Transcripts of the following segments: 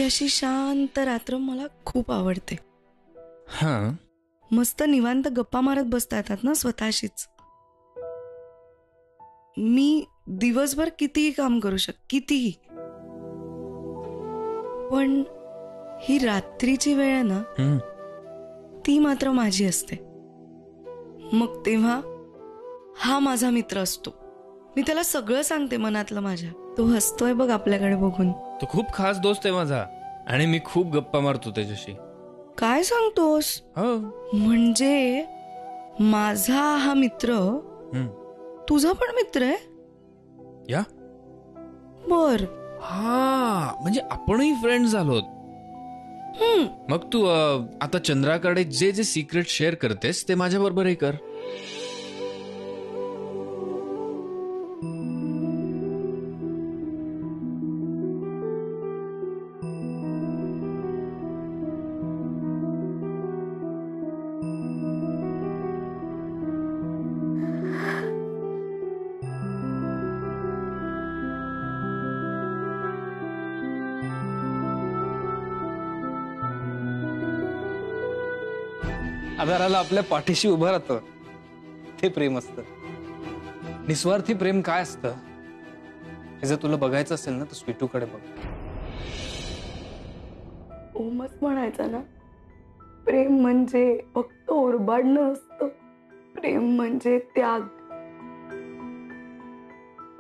अशी शांत रात्र मला खूप आवडते. हा, मस्त निवांत गप्पा मारत बसता येतात ना स्वतःशीच. मी दिवसभर कितीही काम करू कितीही, पण ही रात्रीची वेळ आहे ना, ती मात्र माझी असते. मग तेव्हा हा माझा मित्र असतो. मी त्याला सगळं सांगते मनातलं माझ्या. तो हसतोय बघ आपल्याकडे बघून. तो खूप खास दोस्त आहे माझा आणि मी खूप गप्पा मारतो त्याच्याशी. काय सांगतोस? हो. म्हणजे माझा हा मित्र तुझा पण मित्र आहे? या बर. हा, म्हणजे आपणही फ्रेंड झालोत. मग तू आता चंद्राकडे जे जे सिक्रेट शेअर करतेस ते माझ्या बरोबरही कर. आधाराला आपल्या पाठीशी उभं राहतं ते प्रेम असतं. निस्वार्थी प्रेम काय असतं हे जर तुला बघायचं असेल ना तर स्वीटूकडे बघ. ओमच म्हणायचं ना, प्रेम म्हणजे फक्त ओरबाडणं असतं. प्रेम म्हणजे त्याग.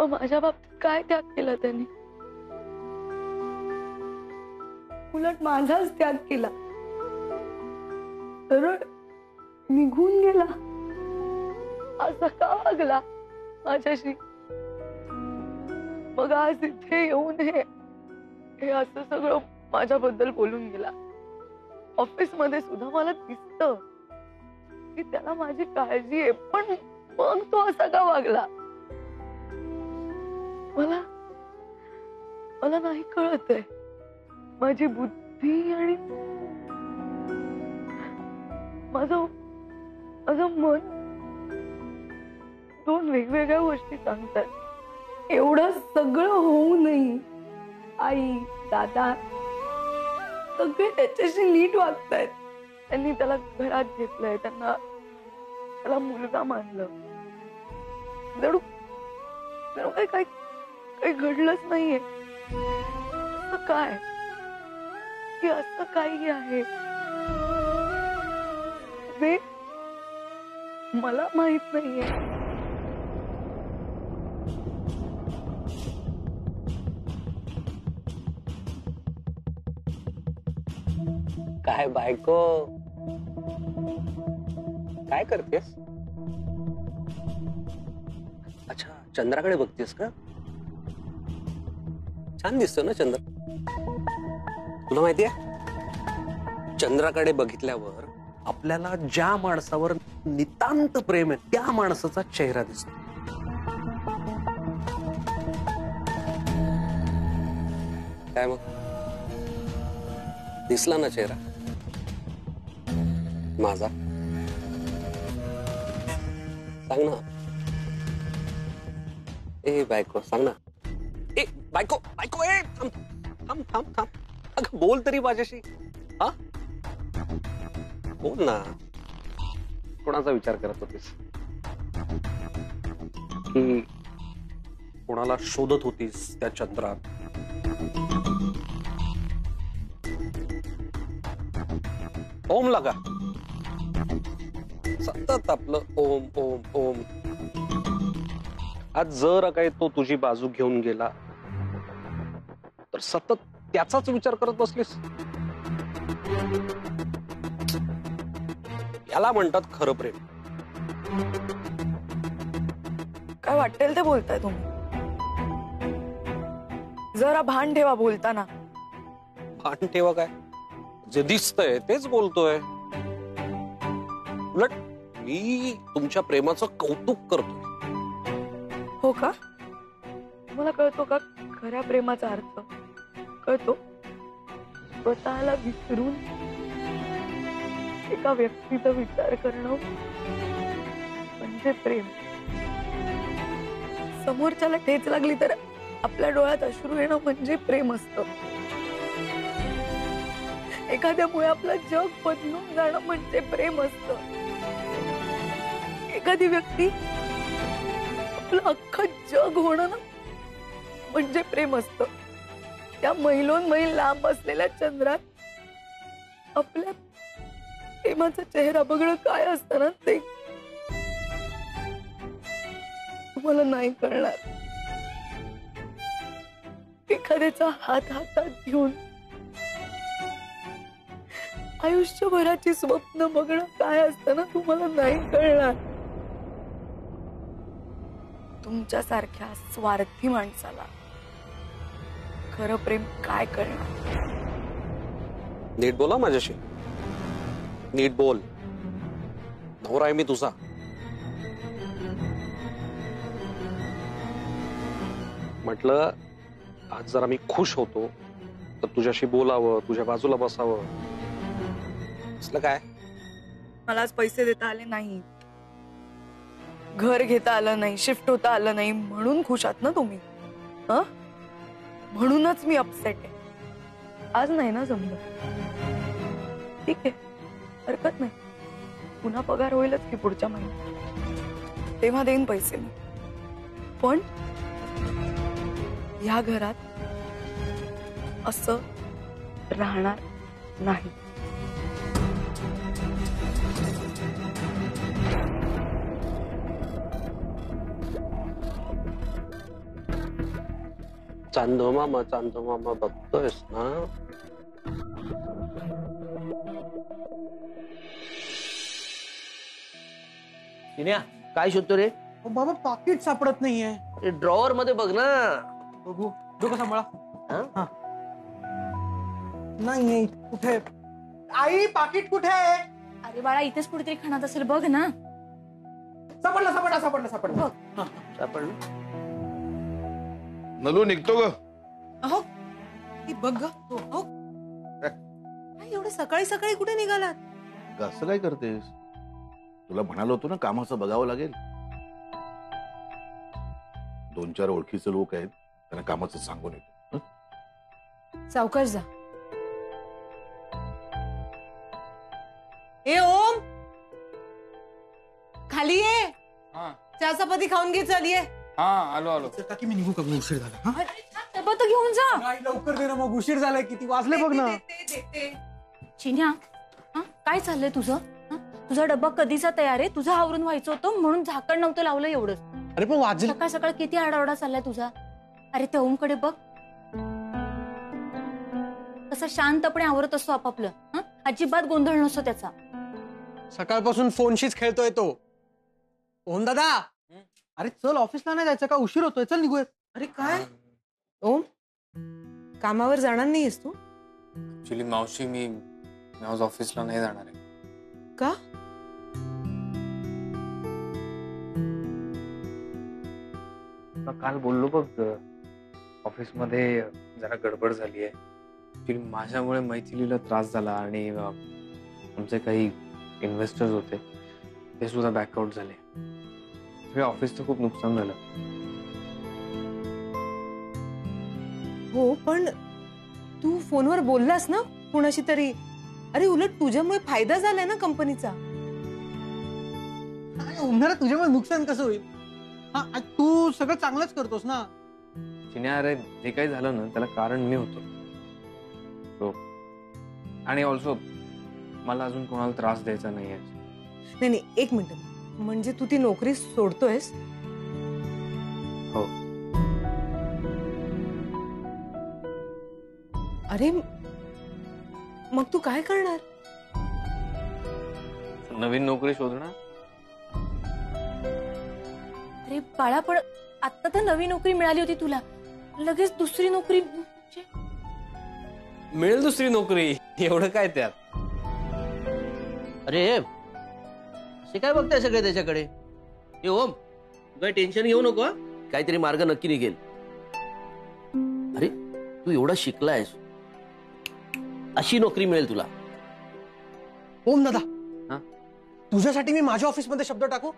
माझ्या बाबतीत काय त्याग केला त्याने? उलट माझाच त्याग केला. सरळ निघून गेला. असं का वागला माझ्याशी? मग आज इथे येऊन हे असं सगळं माझ्याबद्दल बोलून गेला. ऑफिस मध्ये सुद्धा मला दिसतं की त्याला माझी काळजी आहे, पण मग तो असा का वागला? मला नाही कळत आहे. माझी बुद्धी आणि माझं मन दोन वेगवेगळ्या गोष्टी सांगतात. एवढं सगळं होऊनही आई दादा सगळे त्याच्याशी नीट वागतायत. त्यांनी त्याला घरात घेतलंय, त्याला मुलगा मानलं. जणू काही घडलंच नाहीये. असं काय की असं काही आहे जे मला माहित नाहीये. काय बायको, काय करतेस? अच्छा, चंद्राकडे बघतेस का? छान दिसतो ना चंद्र. तुला माहितीये चंद्राकडे बघितल्यावर आपल्याला ज्या माणसावर नितांत प्रेम आहे त्या माणसाचा चेहरा दिसतो. काय मग दिसला ना चेहरा माझा? सांग ना. ए बायको सांग ना. ए बायको बायको, ए थांब थांब थांब थांब. अगं बोल तरी माझ्याशी. हा बोल ना. कोणाचा विचार करत होतीस? की कोणाला शोधत होतीस त्या चंद्रात? ओम लगा सतत आपलं ओम ओम ओम. आज जर काही तो तुझी बाजू घेऊन गेला तर सतत त्याचाच विचार करत बसलीस. याला म्हणतात खरं प्रेम. काय वाटेल ते बोलताय तुम्ही. जरा भान ठेवा बोलताना. भान ठेवा काय? जे दिसतंय तेच बोलतोय. उलट मी तुमच्या प्रेमाचं कौतुक करतो. हो का? तुम्हाला कळतो का खऱ्या प्रेमाचा अर्थ? कळतो? स्वतःला विसरून एका व्यक्तीचा विचार करणं म्हणजे प्रेम. समोरच्याला ठेच लागली तर आपल्या डोळ्यात अश्रू येणं म्हणजे प्रेम असतं. एखाद्यामुळे आपलं जग बदलून जाणं म्हणजे प्रेम असतं. एखादी व्यक्ती आपलं अख्खं जग होणं ना म्हणजे प्रेम असतं. त्या मैलोन मैल लांब असलेल्या चंद्रात आपल्या प्रेमाचा चेहरा बघणं काय असतं ना ते तुम्हाला नाही कळणार. एखाद्याचा हात हातात घेऊन आयुष्यभराची स्वप्न बघणं काय असतं ना तुम्हाला नाही कळणार. तुमच्यासारख्या स्वार्थी माणसाला खरं प्रेम काय कळणार. नीट बोला माझ्याशी, नीट बोल. नवरा आहे मी तुझा. म्हटलं आज जरा मी खुश होतो तर तुझ्याशी बोलावं, तुझ्या बाजूला बसावं. असलं काय? मला आज पैसे देता आले नाही, घर घेता आलं नाही, शिफ्ट होता आलं नाही म्हणून खुश आहात ना तुम्ही. म्हणूनच मी अपसेट आहे. आज नाही ना जमलं, ठीक आहे, हरकत नाही. पुन्हा पगार होईलच की पुढच्या महिन्यात, तेव्हा देईन पैसे मी. पण या घरात असं राहणार नाही. चांदोमामा बघतोयस ना. काय शोधतो रे? बाबा पाकिट सापडत नाहीये. ड्रॉवर मध्ये बघ ना. बघू, डोकं सांभाळा. हा? नाही, कुठे आई पाकिट कुठे आहे? अरे बाळा, इथेच कुठेतरी खाण्यात असेल, बघ ना. सापडलं. सापडलं. नलू निघतो ग. अहो ती बघ ग. हो एवढं सकाळी सकाळी कुठे निघालात? असं काय करतेस? तुला म्हणालो होतो ना कामाचं बघावं लागेल. 2-4 ओळखीचे लोक आहेत, त्यांना कामाचं सांगून येतो. सावकाश जा. ए ओम, खाली ये. चहा चपाती खाऊन घे. चल ये. आलो. काकी मी निघू का? उशीर झाला. डबा तर घेऊन जा. नाही, लवकर दे ना, मग उशीर झालाय. किती वाजले बघ ना. चिन्या, काय चाललंय तुझं? तुझा डब्बा कधीचा तयार आहे? तुझं आवरून व्हायचं होतं म्हणून झाकण नव्हतं लावलं एवढंच. अरे पण वाजले. सकाळ सकाळ किती आडावडा चाललाय तुझा. अरे त्या ओमकडे बघ, कसा शांतपणे आवरत असतो आपापलं. अजिबात गोंधळ नसतो त्याचा. सकाळपासून फोनशीच खेळतोय तो. ओम दादा, अरे चल, ऑफिसला नाही जायचं का? उशीर होतोय, चल निघूयात. अरे काय ओम, कामावर जाणार नाहीयेस तू? ऍक्च्युली मावशी, मी आज ऑफिसला नाही जाणार आहे. का? काल बोललो बघ, ऑफिसमध्ये जरा गडबड झाली आहे. माझ्यामुळे मैथिलीला त्रास झाला आणि आमचे काही इन्व्हेस्टर्स होते ते सुद्धा बॅकआउट झाले. ऑफिसचं खूप नुकसान झालं. हो, पण तू फोनवर बोललास ना कुणाशी तरी. अरे उलट तुझ्यामुळे फायदा झालाय ना कंपनीचा. उन्हाळ्यात तुझ्यामुळे नुकसान कसं होईल? तू सगळं चांगलंच करतोस ना. चिन्या, अरे जे काही झालं ना त्याला कारण मी होतो. आणि ऑल्सो मला अजून कोणाला त्रास द्यायचा नाहीये. नाही, एक मिनिट. म्हणजे तू ती नोकरी सोडतोयस? हो. अरे मग तू काय करणार? नवीन नोकरी शोधणार. अरे बाळा, पण आता तर नवी नोकरी मिळाली होती तुला, लगेच दुसरी नोकरी मिळेल. दुसरी नोकरी एवढं काय त्यात? अरे असे काय बघताय सगळे त्याच्याकडे? ए ओम, तू काय टेन्शन घेऊ नको. काहीतरी मार्ग नक्की निघेल. अरे तू एवढा शिकलायस, अशी नोकरी मिळेल तुला. ओम दादा, तुझ्यासाठी मी माझ्या ऑफिसमध्ये शब्द टाकू?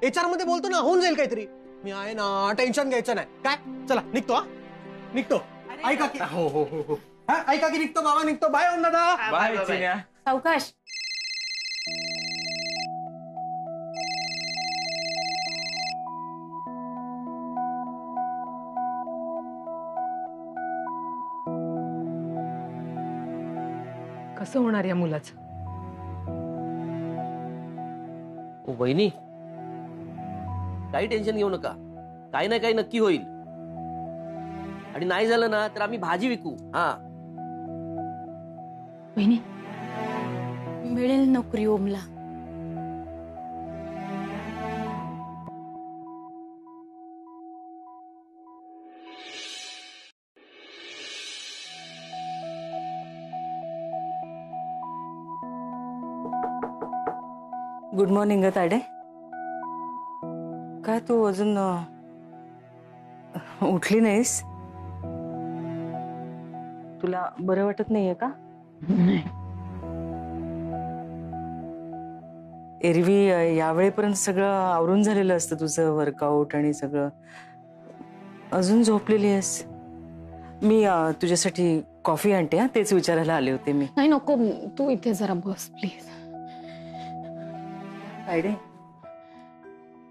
HR मध्ये बोलतो ना, होऊन जाईल काहीतरी. मी आहे ना, टेन्शन घ्यायचं नाही. काय? चला निघतो. निघतो. ऐका की. हो. हा ऐका की निघतो बाबा निघतो. बाय ओम दादा. बाय चिन्या. सावकाश. कसं होणार या मुलाचं? ओ बहिणी, काही टेन्शन घेऊ नका. काही ना काही नक्की होईल. आणि नाही झालं ना तर आम्ही भाजी विकू. हा बहिणी, मिळेल नोकरी ओमला. Good morning Tade. काय तू अजून उठली नाहीस? तुला बरं वाटत नाहीये का? नाही. एरवी यावेळेपर्यंत सगळं आवरून झालेलं असतं तुझं वर्कआउट आणि सगळं. अजून झोपलेली आहेस. मी तुझ्यासाठी कॉफी आणते. हा, तेच विचारायला आले होते मी. नाही नको, तू इथे जरा बस प्लीज. तायडे,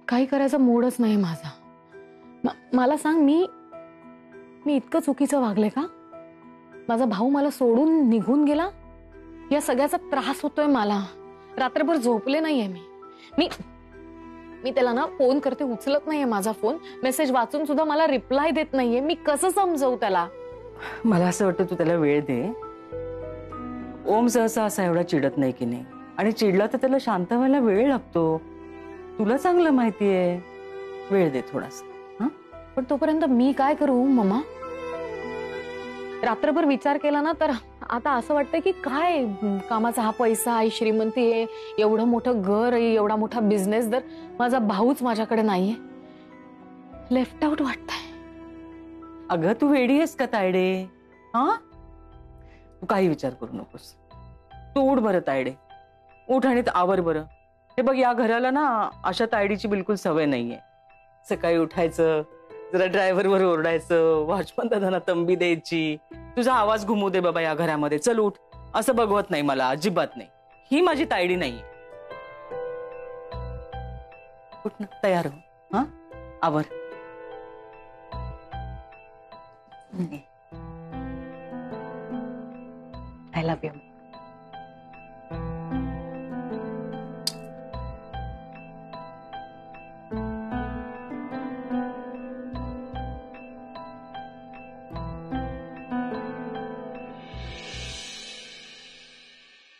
काही करायचा मूडच नाही माझा. मला सांग, मी इतकं चुकीचं वागले का? माझा भाऊ मला सोडून निघून गेला. या सगळ्याचा त्रास होतोय मला. रात्रभर झोपले नाहीये मी त्याला ना फोन करते, उचलत नाहीये माझा फोन. मेसेज वाचून सुद्धा मला रिप्लाय देत नाहीये. मी कसं समजवू त्याला? मला असं वाटतं तू त्याला वेळ दे. ओम सहसा असा एवढा चिडत नाही की नाही, आणि चिडला तर त्याला शांत व्हायला वेळ लागतो. तुला चांगलं माहितीये. वेळ दे थोडासा. पण तोपर्यंत मी काय करू मम्मा? रात्रभर विचार केला ना तर आता असं वाटतंय की काय कामाचा हा पैसा आहे, श्रीमंती आहे, एवढं मोठं घर आहे, एवढा मोठा बिझनेस, तर माझा भाऊच माझ्याकडे नाहीये. लेफ्ट आउट वाटतंय. अगं तू वेडी आहेस का तायडे? हा, तू काही विचार करू नकोस. तू उठ बरं तायडे, उठ आणि आवर बरं. हे बघ, या घराला ना अशा तायडीची बिलकुल सवय नाहीये. सकाळी उठायचं, जरा ड्रायव्हरवर ओरडायचं, वॉचमन दादांना तंबी द्यायची, तुझा आवाज घुमू दे बाबा या घरामध्ये, चल उठ, असं बघवत नाही मला, अजिबात नाही. ही माझी तायडी नाहीये. उठ ना, तयार हो. हा, आवर. I love you.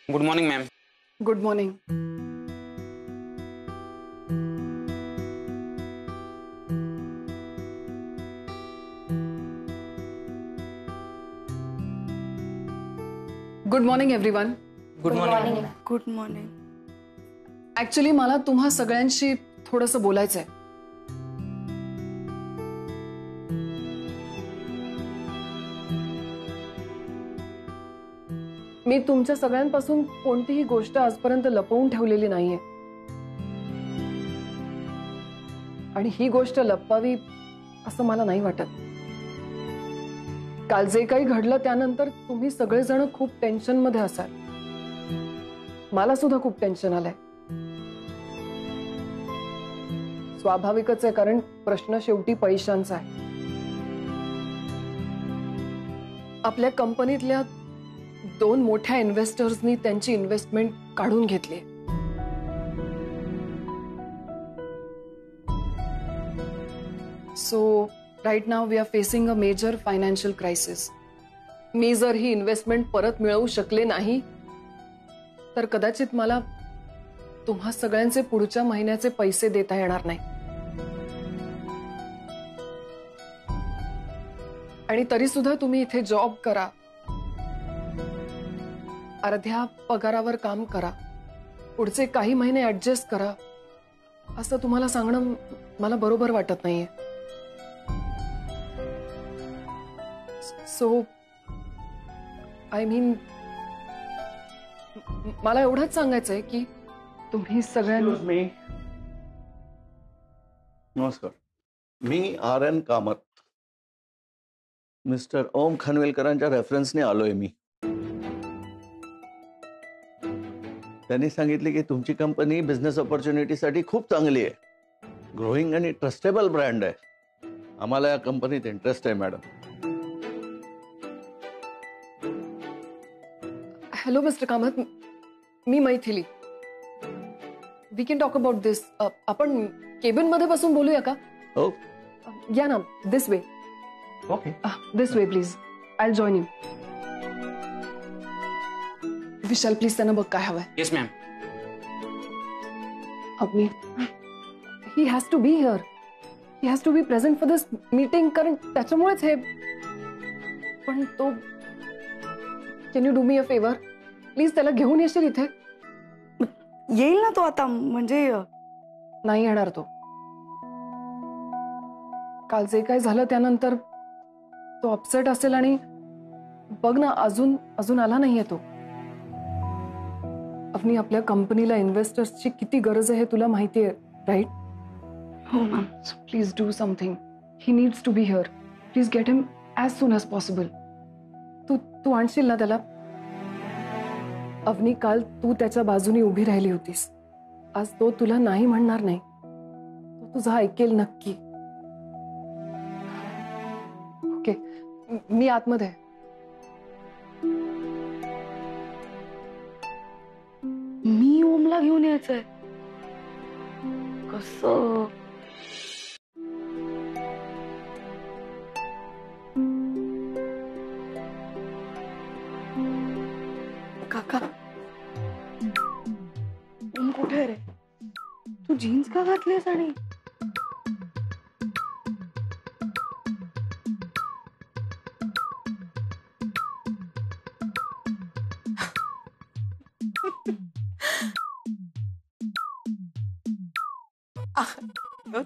Good morning ma'am. Good morning. Good morning everyone. Good morning. Good morning. Actually मला तुम्हा सगळ्यांशी थोडंसं बोलायचंय. मी तुमच्या सगळ्यांपासून कोणतीही गोष्ट आजपर्यंत लपवून ठेवलेली नाहीये, आणि ही गोष्ट लपवावी असं मला नाही वाटत. काल जे काही घडलं त्यानंतर तुम्ही सगळेजण खूप टेन्शन मध्ये असाल. मला सुद्धा खूप टेन्शन आलंय. स्वाभाविकच आहे, कारण प्रश्न शेवटी पैशांचा आहे. आपल्या कंपनीतल्या 2 मोठ्या इन्व्हेस्टर्सनी त्यांची इन्व्हेस्टमेंट काढून घेतली. So right now we are facing a major financial crisis. मी जर ही इन्व्हेस्टमेंट परत मिळवू शकले नाही तर कदाचित मला तुम्हा सगळ्यांचे पुढच्या महिन्याचे पैसे देता येणार नाही. आणि तरी सुद्धा तुम्ही इथे जॉब करा, अर्ध्या पगारावर काम करा, पुढचे काही महिने ऍडजस्ट करा, असं तुम्हाला सांगणं मला बरोबर वाटत नाहीये. सो आय मीन, मला एवढंच सांगायचंय की तुम्ही सगळ्यांनी. नमस्कार, मी RN कामत. मिस्टर ओम खानवेलकरांच्या रेफरन्सने आलोय मी. त्यांनी सांगितले की तुमची कंपनी बिझनेस ऑपॉर्च्युनिटीसाठी खूप चांगली आहे, ग्रोईंग आणि ट्रस्टेबल ब्रँड आहे. आम्हाला या कंपनीत इंटरेस्ट आहे मॅडम. हॅलो मिस्टर कामत, मी Maithili. We can talk about this. आपण केबिन मध्ये बसून बोलूया का? हो, या ना, this way. Okay. This way please. I join you. Vishal please त्यांना बघ काय हवंय. Yes ma'am. Avani, he has to be here. He has to be present for this meeting, कारण त्याच्यामुळेच हे. पण तो, can you do me a favour please? त्याला घेऊन येशील इथे? येईल ना तो आता, म्हणजे नाही येणार तो. काल जे काय झालं त्यानंतर तो अपसेट असेल, आणि बघ ना, अजून आला नाहीये तो. अवनी, आपल्या कंपनीला इन्व्हेस्टर्सची किती गरज आहे हे तुला माहिती आहे, राईट? हो ma'am. Please do something. He needs to be here. Please get him as soon as possible. तू आणशील ना त्याला? अवनी, काल तू त्याच्या बाजूने उभी राहिली होतीस. आज तो तुला नाही म्हणणार नाही. तो तुझं ऐकेल नक्की. ओके, मी आतमध्ये. मी ओमला घेऊन यायचंय? कसं? काका, ओम कुठे रे? तू जीन्स का घातलीस? आणि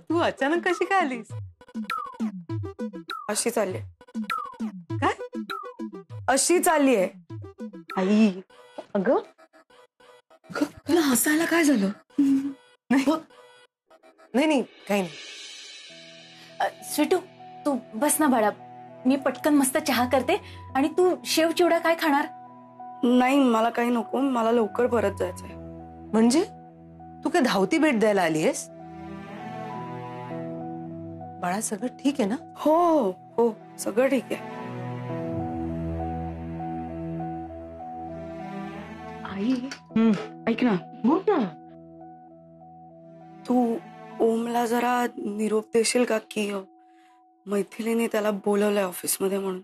तू अचानक कशी काय आलीस? अशी चालली. काय अशी चालली आहे? आई, अगं तुला हसायला काय झालं? नाही काही नाही. स्वीटू, तू बस ना बाळा, मी पटकन मस्त चहा करते. आणि तू शेव चिवडा काय खाणार? नाही, मला काही नको. मला लवकर परत जायचंय. म्हणजे तू काय धावती भेट द्यायला आलीयस? बाळा, सगळं ठीक आहे ना? हो हो, सगळं ठीक आहे. आई, ऐक ना. बोल ना. तू ओमला जरा निरोप देशील का की मैथिलीने त्याला बोलवलंय ऑफिसमध्ये म्हणून?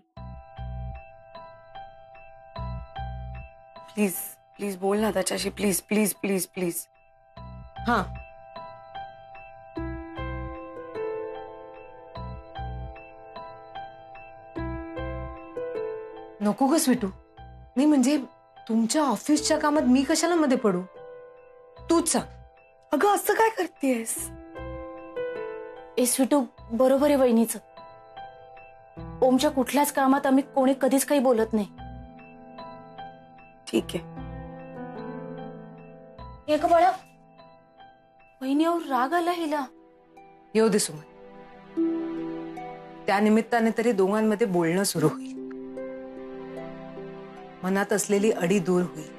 प्लीज प्लीज बोल ना त्याच्याशी. Please please please please. हा, नको ग स्वीटू. नाही म्हणजे तुमच्या ऑफिसच्या कामात मी कशाला मध्ये पडू? तूच सांग. अगं असं काय करतेस? ए स्वीटू, बरोबर आहे वहिनीचं. ओमच्या कुठल्याच कामात आम्ही कोणी कधीच काही बोलत नाही. ठीक आहे. एक बाळा, वहिनीवर राग आला हिला. येऊ दे सुमन. त्या निमित्ताने तरी दोघांमध्ये बोलणं सुरू होईल. मनात असलेली अडी दूर होईल.